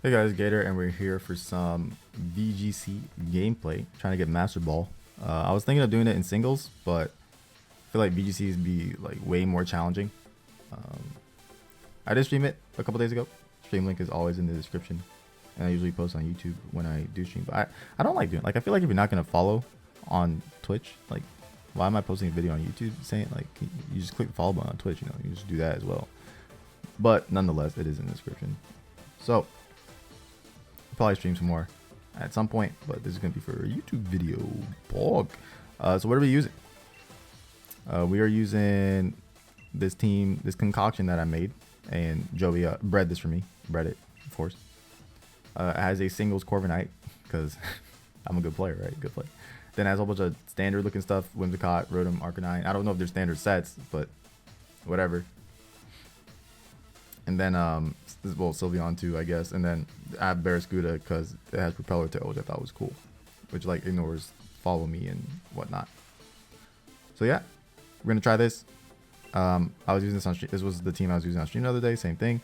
Hey guys, Gator, and we're here for some VGC gameplay, trying to get Master Ball. I was thinking of doing it in singles, but I feel like VGCs be like way more challenging. I did stream it a couple days ago. Stream link is always in the description, and I usually post on YouTube when I do stream. But I don't like doing it. Like, I feel like if you're not gonna follow on Twitch, like, why am I posting a video on YouTube saying like you just click the follow button on Twitch? You know, you just do that as well. But nonetheless, it is in the description. So probably stream some more at some point, but this is gonna be for a YouTube video blog. So what are we using? We are using this concoction that I made, and Joey bred this for me. Bred it, of course. It has a singles Corviknight because I'm a good player, right? Good player. Then it has a whole bunch of standard looking stuff: Whimsicott, Rotom, Arcanine. I don't know if they're standard sets, but whatever. And then well, Sylveon too, I guess. And then I have Barraskewda because it has Propeller Tail, which I thought was cool, which like ignores Follow Me and whatnot. So yeah, we're gonna try this. I was using this on stream. This was the team I was using on stream the other day. Same thing.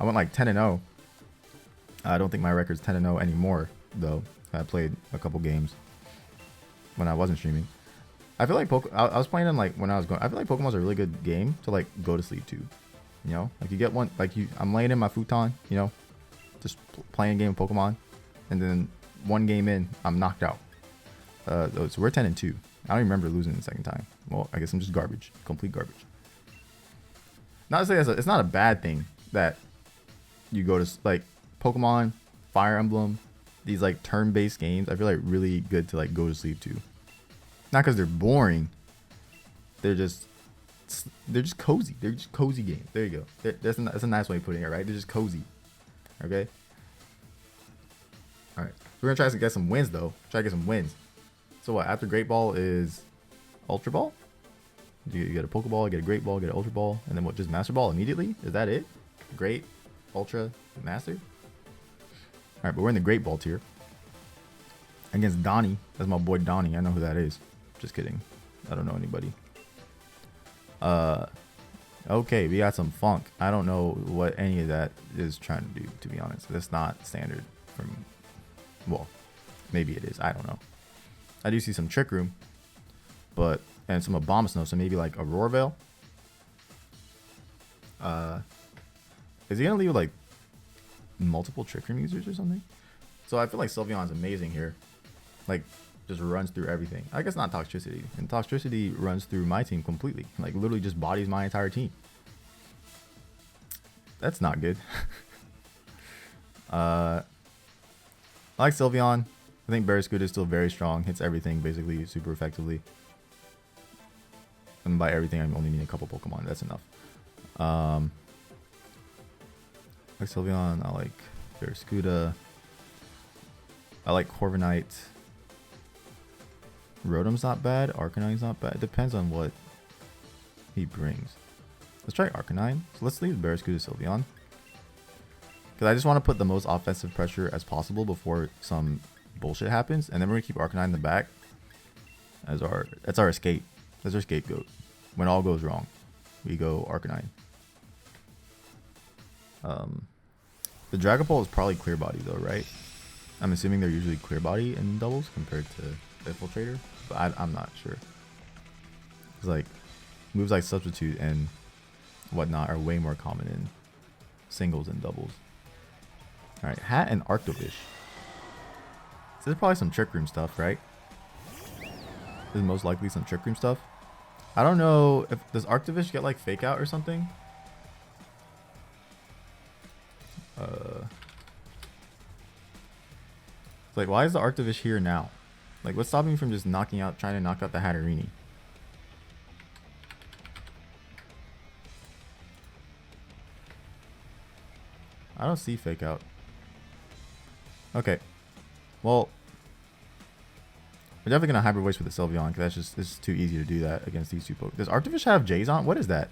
I went like 10-0. I don't think my record's 10-0 anymore though. I played a couple games when I wasn't streaming. I feel like I was playing them like when I was going. I feel like Pokemon's a really good game to like go to sleep to. You know, like you get one, like I'm laying in my futon, you know, just playing a game of Pokemon, and then one game in, I'm knocked out. So we're 10-2. I don't even remember losing the second time. Well, I guess I'm just garbage, complete garbage. Not to say it's not a bad thing that you go to like Pokemon, Fire Emblem, these like turn-based games. I feel like really good to like go to sleep to. Not because they're boring. They're just cozy. They're just cozy games. There you go. That's a nice way of putting it, right? They're just cozy. Okay. All right. So we're gonna try to get some wins though. Try to get some wins. So what? After Great Ball is Ultra Ball. You get a Pokeball, get a Great Ball, get an Ultra Ball, and then what? Just Master Ball immediately? Is that it? Great, Ultra, Master. All right, but we're in the Great Ball tier against Donnie. That's my boy Donnie. I know who that is. Just kidding. I don't know anybody. Okay, we got some funk. I don't know what any of that is trying to do, to be honest. That's not standard from, well, maybe it is. I don't know. I do see some Trick Room, but, and some Abomasnow, so maybe like a Roar Veil. Is he gonna leave like multiple Trick Room users or something? So I feel like Sylveon's amazing here. Like, just runs through everything. I guess not Toxtricity. And Toxtricity runs through my team completely. Like, literally just bodies my entire team. That's not good. I like Sylveon. I think Barraskewda is still very strong. Hits everything basically super effectively. And by everything, I only need a couple Pokemon. That's enough. I like Sylveon. I like Barraskewda. I like Corviknight. Rotom's not bad. Arcanine's not bad. It depends on what he brings. Let's try Arcanine. So let's leave Barraskewda Sylveon, because I just want to put the most offensive pressure as possible before some bullshit happens, and then we're gonna keep Arcanine in the back as that's our escape. That's our scapegoat. When all goes wrong, we go Arcanine. The Dragapult is probably Clear Body though, right? I'm assuming they're usually Clear Body in doubles compared to Infiltrator, but I'm not sure. It's like moves like Substitute and whatnot are way more common in singles and doubles. All right, Hat and Arctovish. So there's probably some Trick Room stuff, right? There's most likely some Trick Room stuff. I don't know if does Arctovish get like Fake Out or something. It's like, why is the Arctovish here now? Like, what's stopping me from just trying to knock out the Hatterini? I don't see Fake Out. Okay. Well, we're definitely going to Hybrid Voice with the Sylveon, because it's just too easy to do that against these two Pokemon. Does Arctovish have J's on? What is that?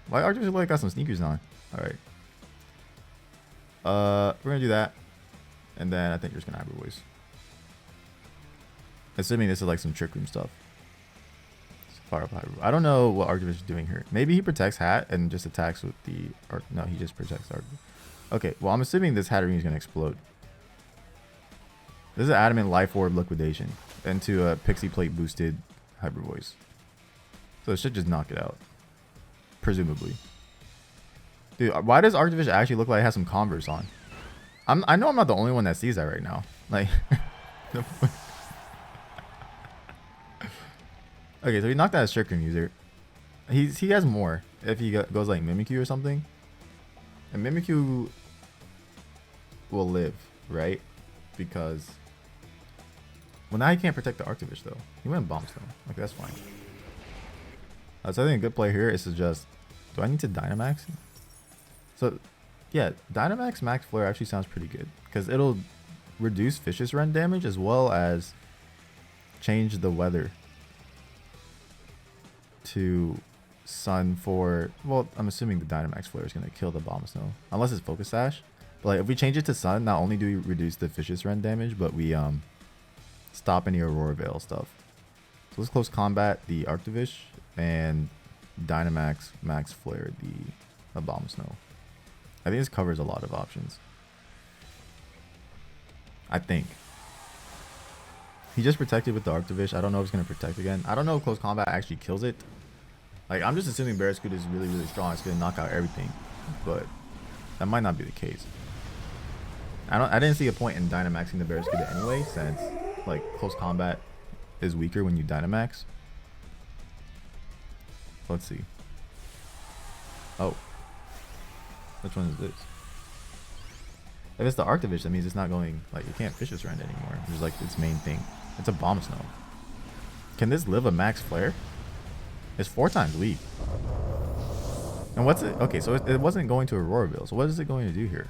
Why Arctovish look like got some sneakers on? Alright. We're going to do that. And then I think you're just going to Hybrid Voice. Assuming this is like some Trick Room stuff. Fire up hybrid. I don't know what Archivist is doing here. Maybe he protects Hat and just attacks with the... no, he just protects Archivist. Okay, well, I'm assuming this Hatterene is going to explode. This is Adamant Life Orb Liquidation into a Pixie Plate boosted Hyper Voice. So it should just knock it out. Presumably. Dude, why does Archivist actually look like it has some Converse on? I know I'm not the only one that sees that right now. Like... Okay, so he knocked out his Trick Room user. He has more if he goes like Mimikyu or something. And Mimikyu will live, right? Because... Well, now he can't protect the Archivist, though. He went Bomb Stone. Okay, that's fine. So I think a good play here is to just... Do I need to Dynamax? So, yeah, Dynamax Max Flare actually sounds pretty good. Because it'll reduce Vicious Run damage as well as change the weather to Sun for... Well, I'm assuming the Dynamax Flare is going to kill the Bomb Snow. Unless it's Focus Sash. But like, if we change it to Sun, not only do we reduce the Vicious Run damage, but we... stop any Aurora Veil stuff. So let's close combat the Arctivish and Dynamax Max Flare the Bomb Snow. I think this covers a lot of options. I think. He just protected with the Arctivish. I don't know if it's going to protect again. I don't know if close combat actually kills it. Like, I'm just assuming Barraskewda is really, really strong. It's going to knock out everything. But that might not be the case. I didn't see a point in Dynamaxing the Barraskewda anyway, since like close combat is weaker when you Dynamax. Let's see. Oh, which one is this? If it's the Arctivish, that means it's not going, like, you can't Vicious Rend anymore, which is like its main thing. It's a Bomb Snow. Can this live a Max Flare? It's 4 times weak. And what's it? Okay, so it wasn't going to Aurora Veil. So what is it going to do here?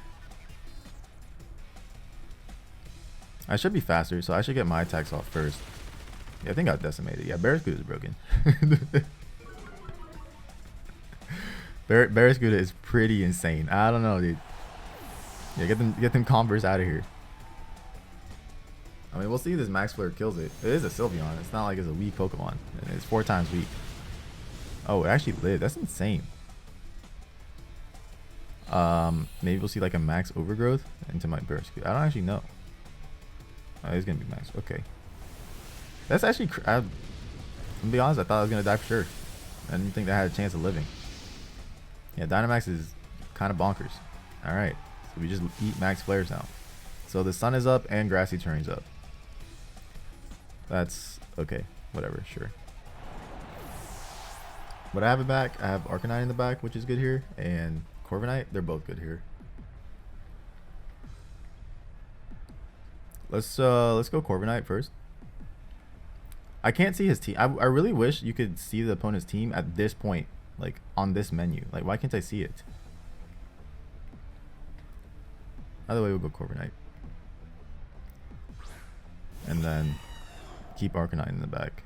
I should be faster, so I should get my attacks off first. Yeah, I think I got decimated. Yeah, Barraskewda is broken. Barraskewda is pretty insane. I don't know, dude. Yeah, get them Converse out of here. I mean, we'll see if this Max Flare kills it. It is a Sylveon. It's not like it's a weak Pokemon. It's 4 times weak. Oh, it actually lived. That's insane. Maybe we'll see like a Max Overgrowth into my Barraskewda. I don't actually know. Oh, it's gonna be Max. Okay. That's actually... I'm gonna be honest, I thought I was gonna die for sure. I didn't think that had a chance of living. Yeah, Dynamax is kind of bonkers. Alright. So we just eat Max Flares now. So the Sun is up and Grassy Terrain's up. That's... okay. Whatever. Sure. But I have it back. I have Arcanine in the back, which is good here. And Corviknight. They're both good here. Let's go Corviknight first. I can't see his team. I really wish you could see the opponent's team at this point, like on this menu. Like, why can't I see it? Either way, we'll go Corviknight. And then keep Arcanine in the back.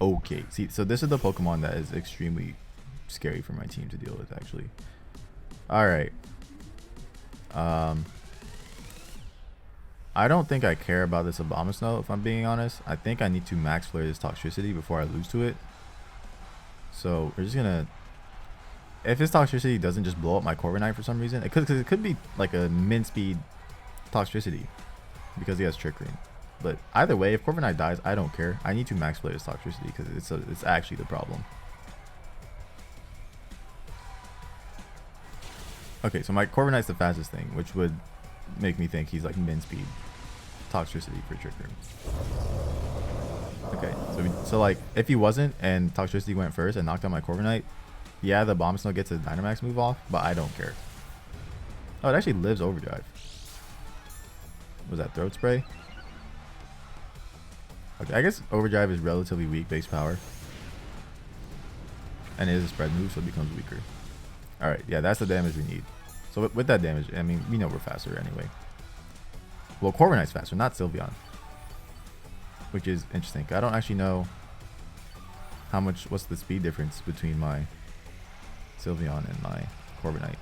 Okay, see, so this is the Pokemon that is extremely scary for my team to deal with, actually. Alright. I don't think I care about this Abomasnow, if I'm being honest. I think I need to Max Flare this Toxtricity before I lose to it. So we're just gonna... If his Toxtricity doesn't just blow up my Corviknight for some reason, it could be like a min speed Toxtricity because he has Trick Room. But either way, if Corviknight dies, I don't care. I need to Max Flare this Toxtricity because it's actually the problem. Okay, so my Corviknight's the fastest thing, which would make me think he's like min speed Toxtricity for Trick Room. Okay, so like if he wasn't and Toxtricity went first and knocked out my Corviknight, yeah, the Bomb Snow gets a Dynamax move off, but I don't care. Oh, it actually lives Overdrive. Was that Throat Spray? Okay, I guess Overdrive is relatively weak base power. And it is a spread move, so it becomes weaker. Alright, yeah, that's the damage we need. So with that damage, I mean, we know we're faster anyway. Well, Corviknight's faster, not Sylveon. Which is interesting. I don't actually know what's the speed difference between my Sylveon and my Corviknight.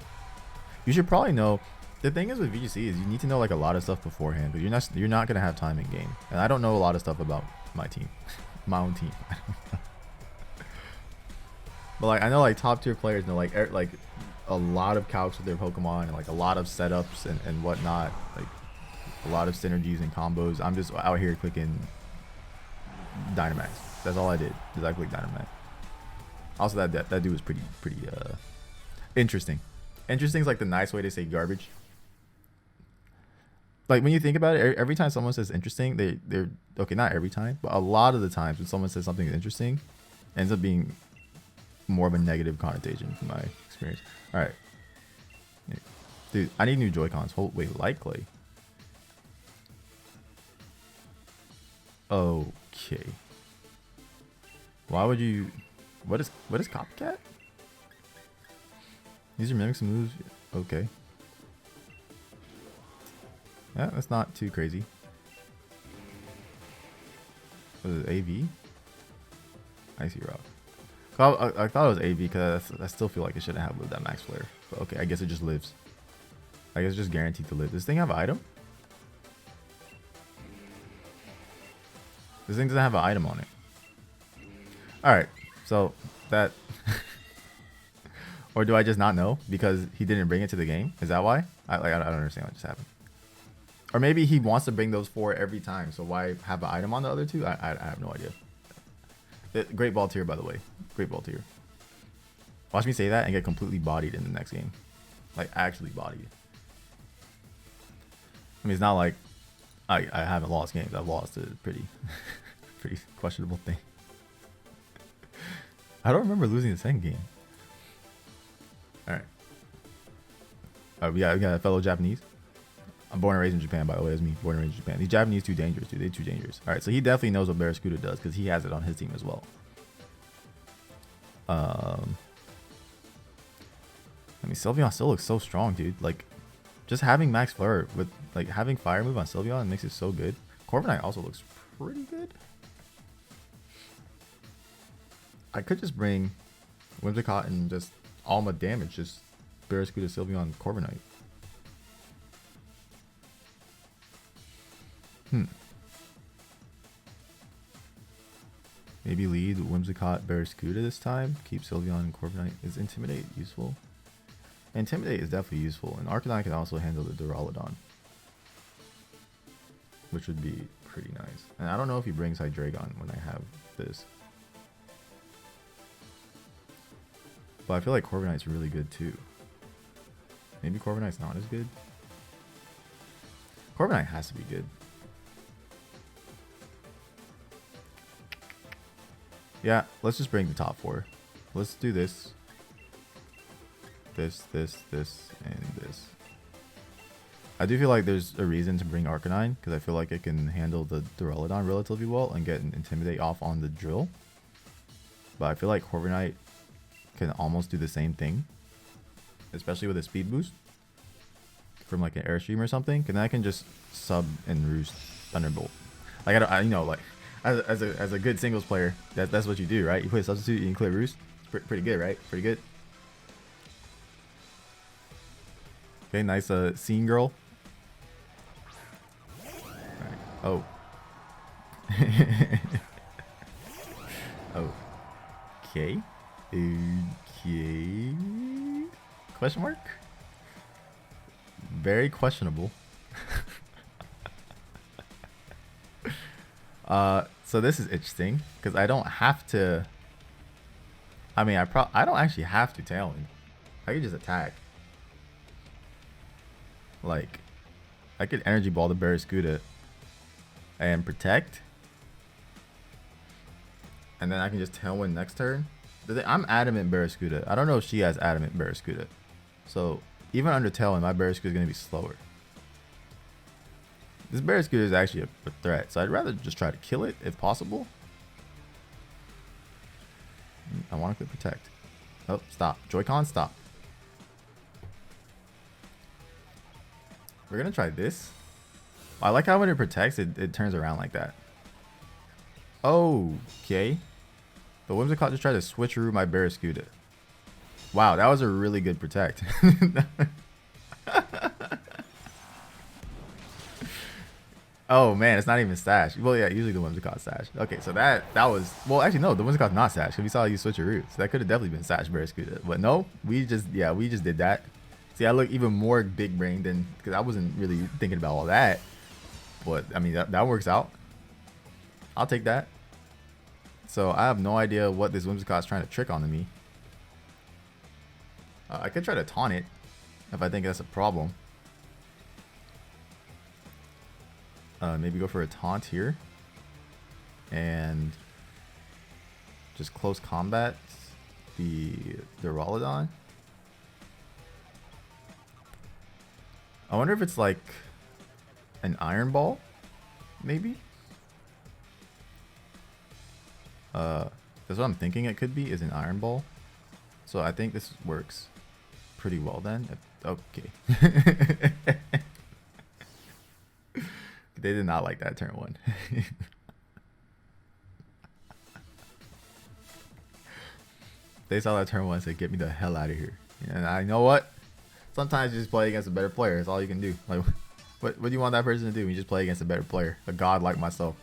You should probably know. The thing is with VGC is you need to know like a lot of stuff beforehand, because you're not gonna have time in game. And I don't know a lot of stuff about my team, my own team. But like I know like top tier players know like like a lot of calcs with their Pokemon and like a lot of setups and whatnot. Like a lot of synergies and combos. I'm just out here clicking Dynamax. That's all I did. Is I clicked Dynamax. Also that dude was pretty interesting. Interesting is like the nice way to say garbage. Like when you think about it, every time someone says interesting, they're okay, not every time, but a lot of the times when someone says something interesting, it ends up being more of a negative connotation from my experience. All right, dude, I need new Joy-Cons. Wait, likely. Okay. Why would you? What is copycat? These are mimics and moves. Okay. Yeah, that's not too crazy. Was it AV? Icy Rock. I thought it was AV because I still feel like it shouldn't have lived that max flare. But okay, I guess it just lives. I guess it's just guaranteed to live. Does this thing have an item? This thing doesn't have an item on it. Alright, so that... Or do I just not know because he didn't bring it to the game? Is that why? I don't understand what just happened. Or maybe he wants to bring those 4 every time, so why have an item on the other 2? I have no idea. Great ball tier, by the way. Great ball tier. Watch me say that and get completely bodied in the next game. Like, actually bodied. I mean, it's not like I haven't lost games. I've lost a pretty questionable thing. I don't remember losing the second game. Alright. We got a fellow Japanese. I'm born and raised in Japan, by the way. That's me. Born and raised in Japan. These Japanese too dangerous, dude. They're too dangerous. Alright, so he definitely knows what Barraskewda does because he has it on his team as well. I mean, Sylveon still looks so strong, dude. Like, just having Max Flare with, like, having Fire move on Sylveon makes it so good. Corviknight also looks pretty good. I could just bring Whimsicott and just all my damage, just Barraskewda, Sylveon, Corviknight. Maybe lead Whimsicott, Barraskewda this time. Keep Sylveon and Corviknight. Is Intimidate useful? Intimidate is definitely useful. And Arcanine can also handle the Duraludon, which would be pretty nice. And I don't know if he brings Hydreigon when I have this. But I feel like Corviknight's really good too. Maybe Corviknight's not as good. Corviknight has to be good. Yeah, let's just bring the top 4. Let's do this. This, and this. I do feel like there's a reason to bring Arcanine, because I feel like it can handle the Duraludon relatively well and get an Intimidate off on the drill. But I feel like Corviknight can almost do the same thing, especially with a speed boost from like an Airstream or something. And then I can just sub and roost Thunderbolt. Like I you know, like as a good singles player, that's what you do, right? You play substitute, you can clear roost. It's pretty good, right? Pretty good. Okay, nice scene girl. Right. Oh. Okay. Okay. Question mark? Very questionable. So this is interesting because I don't have to. I mean, I don't actually have to tail him. I could just attack. Like, I could Energy Ball the Barraskewda and protect, and then I can just Tailwind next turn. I'm Adamant Barraskewda. I don't know if she has Adamant Barraskewda. So even under Tailwind, my Barraskewda is going to be slower. This Barraskewda is actually a threat, so I'd rather just try to kill it if possible. I want to click protect. Oh, stop. Joy-Con, stop. We're going to try this. I like how when it protects, it turns around like that. Okay. The Whimsicott just tried to switcheroo my Barraskewda. Wow, that was a really good protect. Oh man, it's not even Sash. Well, yeah, usually the Whimsicott Sash. Okay, so that was, well, actually no, the Whimsicott's not Sash because we saw you switch your roots. So that could have definitely been Sash Barraskewda. But no, we just did that. See, I look even more big brain than, because I wasn't really thinking about all that. But I mean that works out. I'll take that. So I have no idea what this Whimsicott's trying to trick onto me. I could try to taunt it if I think that's a problem. Maybe go for a taunt here. And just close combat the Duraludon. I wonder if it's like an Iron Ball, maybe? That's what I'm thinking it could be, is an Iron Ball. So I think this works pretty well then. Okay. They did not like that turn 1. They saw that turn 1 and said, get me the hell out of here. And I know what? Sometimes you just play against a better player. That's all you can do. Like, what do you want that person to do? You just play against a better player. A god like myself.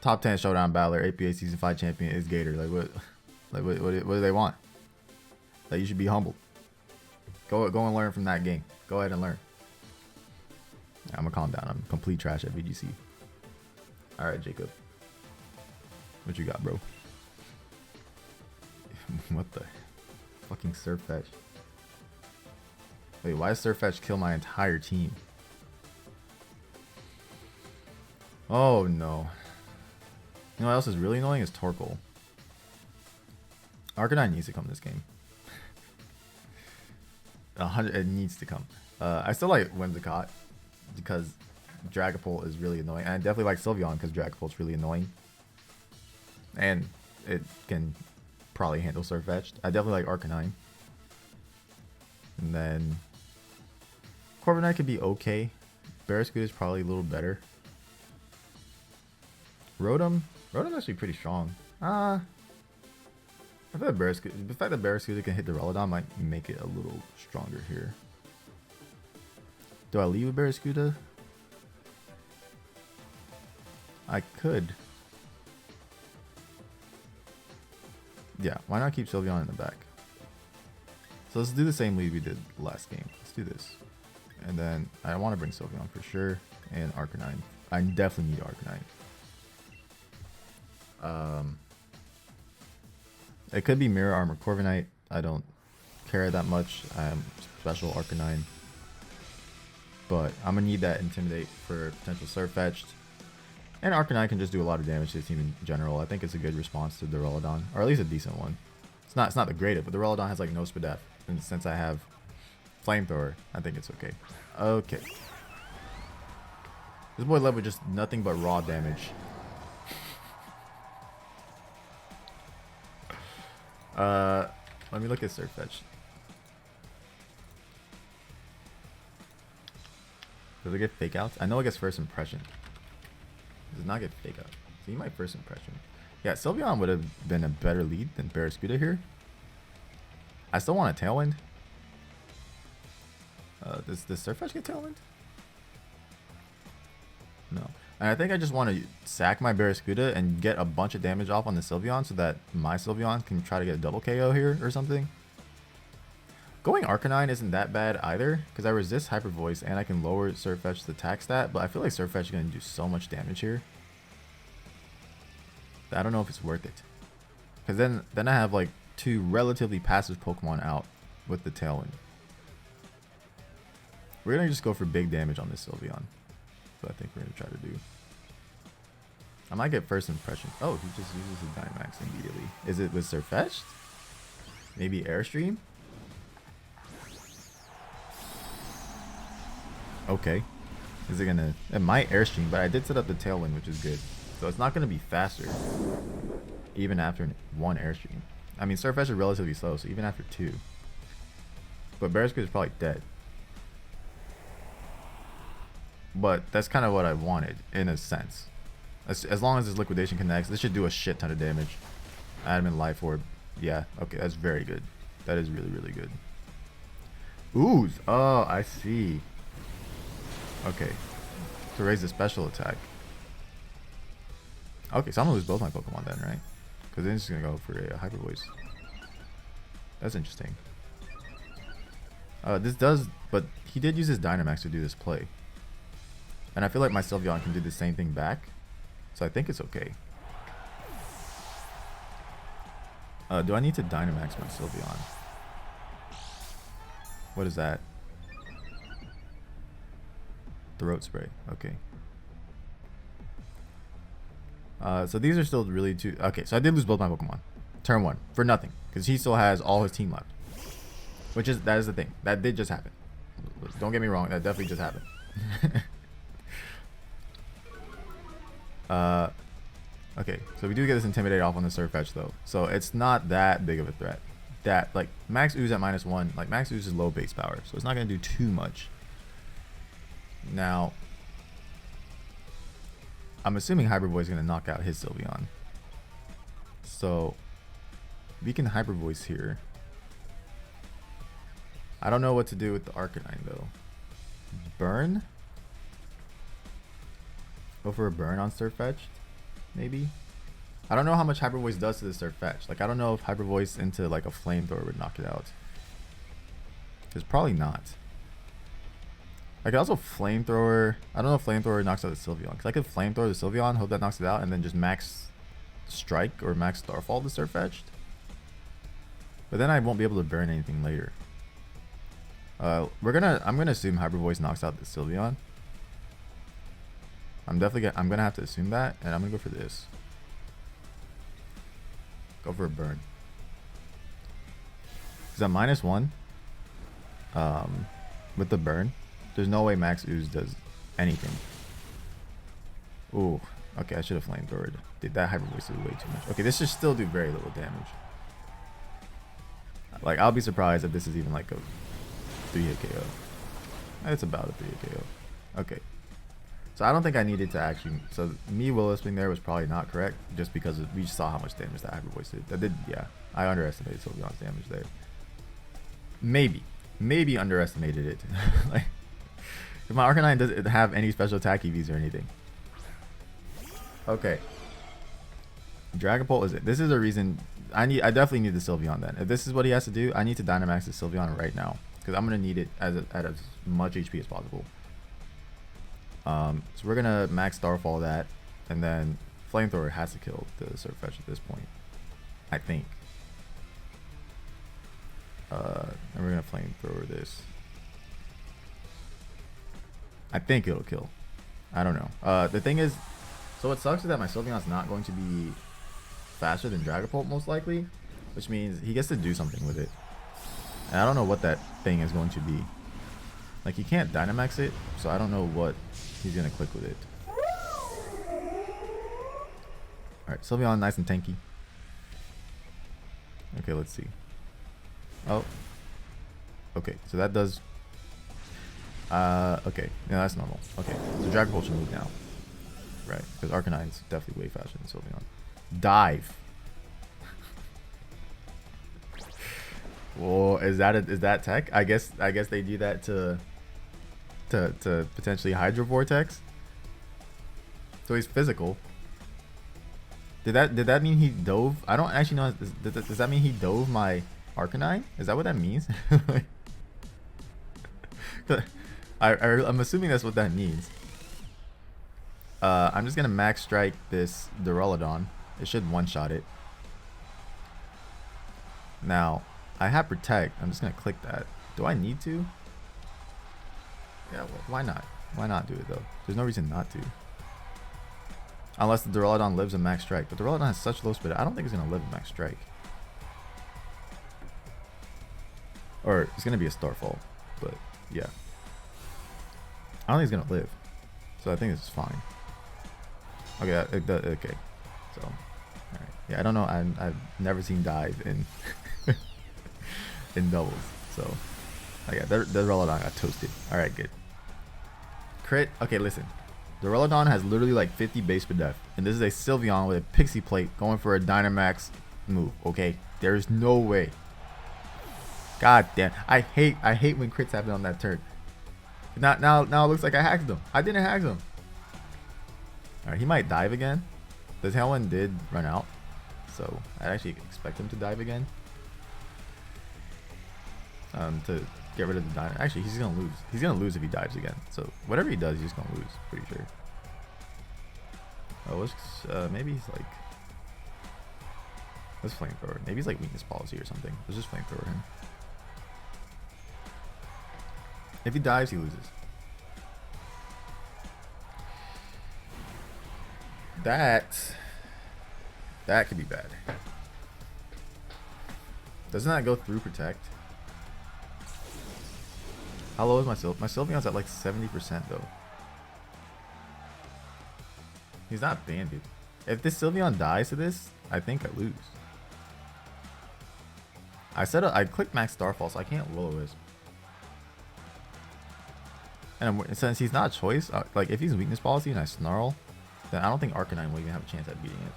Top 10 Showdown battler, APA Season 5 champion itzGator. What do they want? Like, you should be humbled. Go and learn from that game. Go ahead and learn. I'm gonna calm down. I'm complete trash at VGC. Alright, Jacob. What you got, bro? What the? Fucking Sirfetch'd. Wait, why does Sirfetch'd kill my entire team? Oh, no. You know what else is really annoying is Torkoal. Arcanine needs to come in this game. 100, it needs to come. I still like Whimsicott because Dragapult is really annoying. And I definitely like Sylveon because Dragapult's really annoying. And it can probably handle Sirfetch'd. I definitely like Arcanine. And then Corviknight could be okay. Barraskewda is probably a little better. Rotom's actually pretty strong. I feel like the fact that Barraskewda can hit the Duraludon might make it a little stronger here. Do I leave with Barraskewda? I could. Yeah, why not keep Sylveon in the back? So let's do the same lead we did last game. Let's do this. And then I want to bring Sylveon for sure. And Arcanine. I definitely need Arcanine. It could be Mirror Armor Corviknight. I don't care that much. I am special Arcanine. But I'm going to need that Intimidate for potential Sirfetch'd. And Arcanine can just do a lot of damage to the team in general. I think it's a good response to the Duraludon. Or at least a decent one. It's not the greatest, but the Duraludon has like no Spadef. And since I have Flamethrower, I think it's okay. Okay. This boy led with just nothing but raw damage. Let me look at Sirfetch'd. Does it get fake outs? I know it gets first impression. Does it not get fake out? So you might first impression. Yeah, Sylveon would have been a better lead than Barraskewda here. I still want a Tailwind. Does Sirfetch'd get Tailwind? No. And I think I just want to sack my Barraskewda and get a bunch of damage off on the Sylveon so that my Sylveon can try to get a double KO here or something. Going Arcanine isn't that bad either because I resist Hyper Voice and I can lower Sirfetch'd's attack stat, but I feel like Sirfetch'd is going to do so much damage here. I don't know if it's worth it. Because then I have like two relatively passive Pokemon out with the Tailwind. We're going to just go for big damage on this Sylveon. I think we're going to try to do. I might get first impression. Oh, he just uses his Dynamax immediately. Is it with Sirfetch'd? Maybe Airstream? Okay. Is it going to... It might Airstream, but I did set up the Tailwind, which is good. So it's not going to be faster. Even after one Airstream. I mean, Sirfetch'd is relatively slow, so even after two. But Barraskewda is probably dead. But that's kind of what I wanted, in a sense. As long as this liquidation connects, this should do a shit ton of damage. Adamant Life Orb. Yeah, okay, that's very good. That is really, really good. Ooze. Oh, I see. Okay. to raise the special attack. Okay, so I'm gonna lose both my Pokemon then, right? Because then it's just gonna go for a Hyper Voice. That's interesting. This does, but he did use his Dynamax to do this play. And I feel like my Sylveon can do the same thing back. So I think it's okay. Do I need to Dynamax my Sylveon? What is that? Throat spray. Okay. So these are still really too... Okay, so I did lose both my Pokemon. Turn 1. For nothing. Because he still has all his team left. That is the thing. That did just happen. Don't get me wrong. That definitely just happened. Okay, so we do get this Intimidate off on the Sirfetch'd though. So it's not that big of a threat. That, like, Max Ooze at -1. Like, Max Ooze is low base power. So it's not going to do too much. Now... I'm assuming Hyper Voice is going to knock out his Sylveon. So, we can Hyper Voice here. I don't know what to do with the Arcanine though. Burn? Go for a burn on Sirfetch'd? Maybe? I don't know how much Hyper Voice does to the Sirfetch'd. Like, I don't know if Hyper Voice into like a Flamethrower would knock it out. It's probably not. I could also Flamethrower. I don't know if Flamethrower knocks out the Sylveon. Because I could Flamethrower the Sylveon, hope that knocks it out, and then just Max Strike or Max Starfall the Sirfetch'd. But then I won't be able to burn anything later. I'm gonna assume Hyper Voice knocks out the Sylveon. I'm gonna have to assume that, and I'm gonna go for this. Go for a burn. Because at -1, with the burn, there's no way Max Ooze does anything. Ooh, okay, I should have Flamethrowered. Did that Hyper Voice do way too much? Okay, this should still do very little damage. Like, I'll be surprised if this is even like a 3-hit KO. It's about a 3-hit KO. Okay. So I don't think I needed to actually... So me Will-O-Wisp there was probably not correct, just because we saw how much damage that Hyper Voice did. That did, yeah. I underestimated Sylveon's damage there. Maybe underestimated it. Like, if my Arcanine doesn't have any special attack EVs or anything. Okay. Dragapult is it. This is a reason... I definitely need the Sylveon then. If this is what he has to do, I need to Dynamax the Sylveon right now. Because I'm going to need it at as much HP as possible. So we're going to Max Starfall that. And then Flamethrower has to kill the Sirfetch'd at this point. I think. And we're going to Flamethrower this. I think it'll kill. I don't know. The thing is... So what sucks is that my Sylveon's not going to be faster than Dragapult most likely. Which means he gets to do something with it. And I don't know what that thing is going to be. Like, he can't Dynamax it, so I don't know what he's going to click with it. Alright, Sylveon nice and tanky. Okay, let's see. Oh. Okay, so that does... okay. Yeah, that's normal. Okay, so Dragapult should move now. Right, because Arcanine's definitely way faster than Sylveon. Dive. Well, is that tech? I guess they do that to potentially Hydro Vortex. So he's physical. Did that mean he dove? I don't actually know. Does that mean he dove my Arcanine? Is that what that means? I'm assuming that's what that means. I'm just gonna Max Strike this Duraludon. It should one-shot it. Now, I have Protect. I'm just gonna click that. Do I need to? Yeah, well, why not? Why not do it though? There's no reason not to. Unless the Duraludon lives in Max Strike. But Duraludon has such low speed, I don't think it's gonna live in Max Strike. Or it's gonna be a Starfall. But yeah. I don't think it's gonna live. So I think it's fine. Okay, okay. So, alright. Yeah, I don't know. I've never seen dive in in doubles. So, okay, the Duraludon got toasted. Alright, good. Crit. Okay, listen. The Duraludon has literally like 50 base per def. And this is a Sylveon with a Pixie Plate going for a Dynamax move. Okay, there is no way. God damn. I hate when crits happen on that turn. Now it looks like I hacked them. I didn't hack them. Alright, he might dive again. The Tailwind did run out, so I actually expect him to dive again. To get rid of the dino. Actually, he's gonna lose. He's gonna lose if he dives again. So whatever he does, he's just gonna lose. Pretty sure. Oh, let's maybe he's like. Let's flamethrower. Maybe he's like weakness policy or something. Let's just flamethrower him. If he dives, he loses. That could be bad. Doesn't that go through protect? How low is my Sylveon? My Sylveon's at like 70% though. He's not banded. If this Sylveon dies to this, I think I lose. I clicked max Starfall, so I can't Will-O-Wisp. And since he's not a choice, like if he's weakness policy and I Snarl, then I don't think Arcanine will even have a chance at beating it.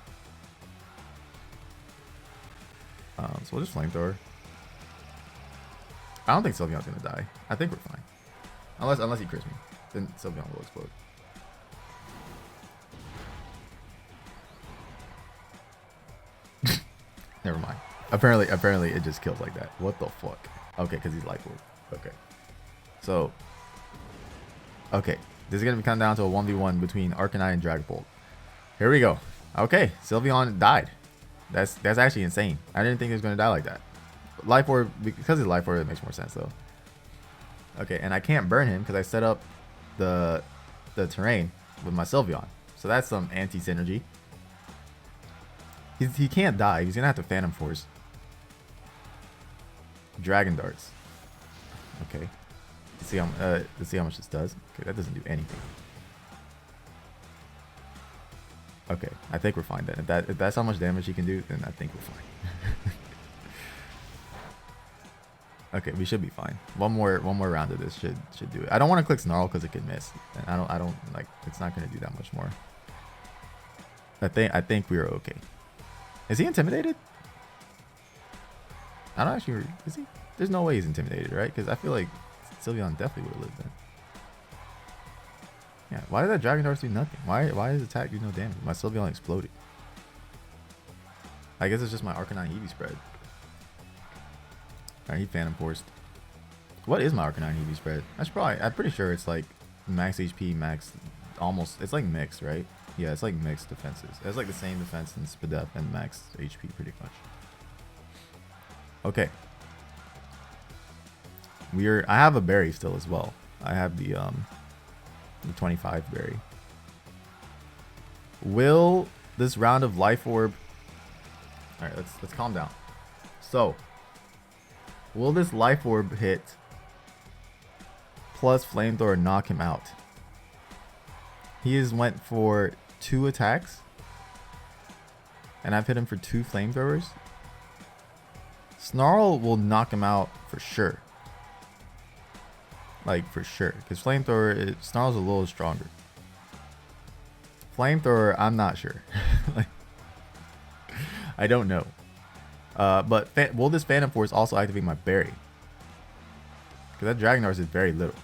So we'll just Flamethrower. I don't think Sylveon's gonna die. I think we're fine. Unless he crits me. Then Sylveon will explode. Never mind. Apparently it just kills like that. What the fuck? Okay, because he's Life Orb. Okay. So okay. This is gonna come down to a 1v1 between Arcanine and Dragapult. Here we go. Okay, Sylveon died. That's actually insane. I didn't think he was gonna die like that. Life Orb, because he's Life Orb, it makes more sense though. Okay, and I can't burn him because I set up the terrain with my Sylveon. So that's some anti-synergy. He can't die. He's gonna have to Phantom Force. Dragon Darts. Okay. Let's see how much this does. Okay, that doesn't do anything. Okay, I think we're fine then. If that's how much damage he can do, then I think we're fine. Okay, we should be fine. One more round of this should do it. I don't want to click Snarl because it could miss, and I don't like. It's not gonna do that much more. I think we are okay. Is he intimidated? I don't actually. Is he? There's no way he's intimidated, right? Because I feel like Sylveon definitely would have lived then. Yeah. Why did that Dragon Dart do nothing? Why does attack do no damage? My Sylveon exploded. I guess it's just my Arcanine Eevee spread. Alright, he Phantom Forced. What is my Arcanine Eevee spread? I'm pretty sure it's like max HP, max, almost, it's like mixed, right? Yeah, it's like mixed defenses. It's like the same defense in Spadef and max HP pretty much. Okay. I have a berry still as well. I have the 25 berry. Will this round of Life Orb... Alright, let's calm down. So, will this Life Orb hit plus Flamethrower knock him out? He has went for 2 attacks, and I've hit him for 2 Flamethrowers. Snarl will knock him out for sure. Like, for sure. Because Flamethrower, Snarl's a little stronger. Flamethrower, I'm not sure. Like, I don't know. But will this Phantom Force also activate my berry? Because that Dragon Dart is very little.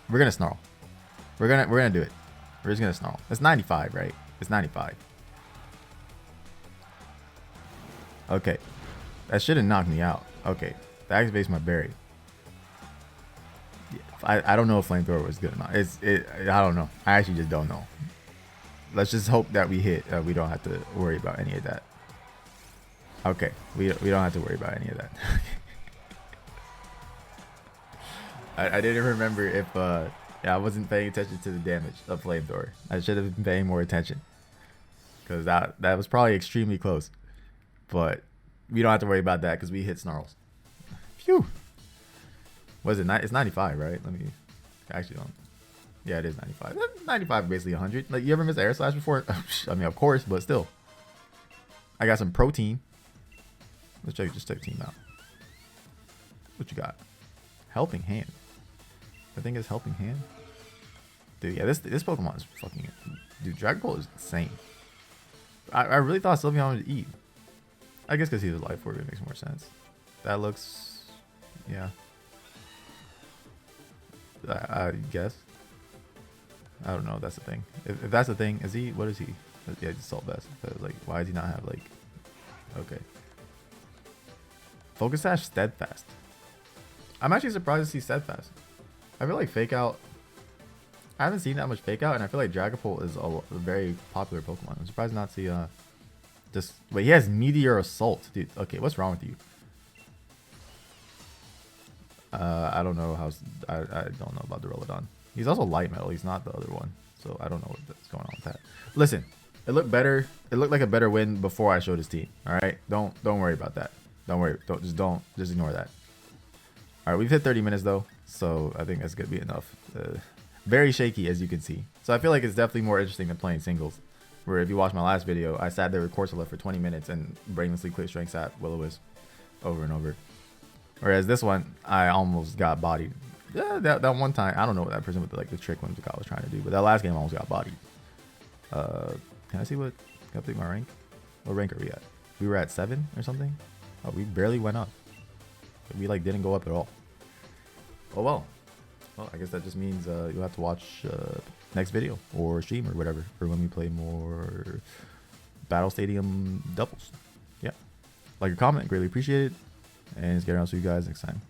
We're gonna Snarl. We're gonna do it. We're just gonna Snarl. It's 95, right? It's 95. Okay. That shouldn't knock me out. Okay. That activates my berry. I don't know if Flamethrower was good or not. I don't know. I actually just don't know. Let's just hope that we hit. We don't have to worry about any of that. Okay, we don't have to worry about any of that. I didn't remember if yeah, I wasn't paying attention to the damage of Flamethrower. I should have been paying more attention because that was probably extremely close. But we don't have to worry about that because we hit Snarls. Phew. Was it? It's 95, right? Let me actually don't. Yeah, it is 95. 95 basically 100. Like, you ever miss Air Slash before? I mean, of course, but still. I got some protein. Let's just check team out. What you got? Helping Hand. I think it's Helping Hand. Dude, yeah, this Pokemon is fucking... Dude, Dragapult is insane. I really thought Sylveon would eat. I guess because he was Life Orb, it makes more sense. That looks... Yeah. I guess. I don't know if that's the thing. If that's the thing, is he? What is he? Yeah, he's assault vest. But like, why does he not have like? Okay. Focus Sash steadfast. I'm actually surprised to see steadfast. I feel like fake out. I haven't seen that much fake out, and I feel like Dragapult is a very popular Pokemon. I'm surprised not to see just wait. He has Meteor Assault, dude. Okay, what's wrong with you? I don't know how. I don't know about Duraludon. He's also light metal. He's not the other one, so I don't know what's going on with that. Listen, it looked better. It looked like a better win before I showed his team. All right, don't worry about that. Don't worry. Just ignore that. All right, we've hit 30 minutes though, so I think that's gonna be enough. Very shaky, as you can see. So I feel like it's definitely more interesting than playing singles. Where if you watch my last video, I sat there with Corsola for 20 minutes and brainlessly quick strength sat Will-O-Wisp over and over. Whereas this one, I almost got bodied. Yeah, that one time, I don't know what that person with the trick whimsical was trying to do, but that last game I almost got bodied. Can I see what? Can I update my rank? What rank are we at? We were at 7 or something. Oh, we barely went up. We didn't go up at all. Oh well. Well, I guess that just means you'll have to watch next video or stream or whatever for when we play more Battle Stadium doubles. Yeah. Like a comment, greatly appreciated. And it's getting out to you guys next time.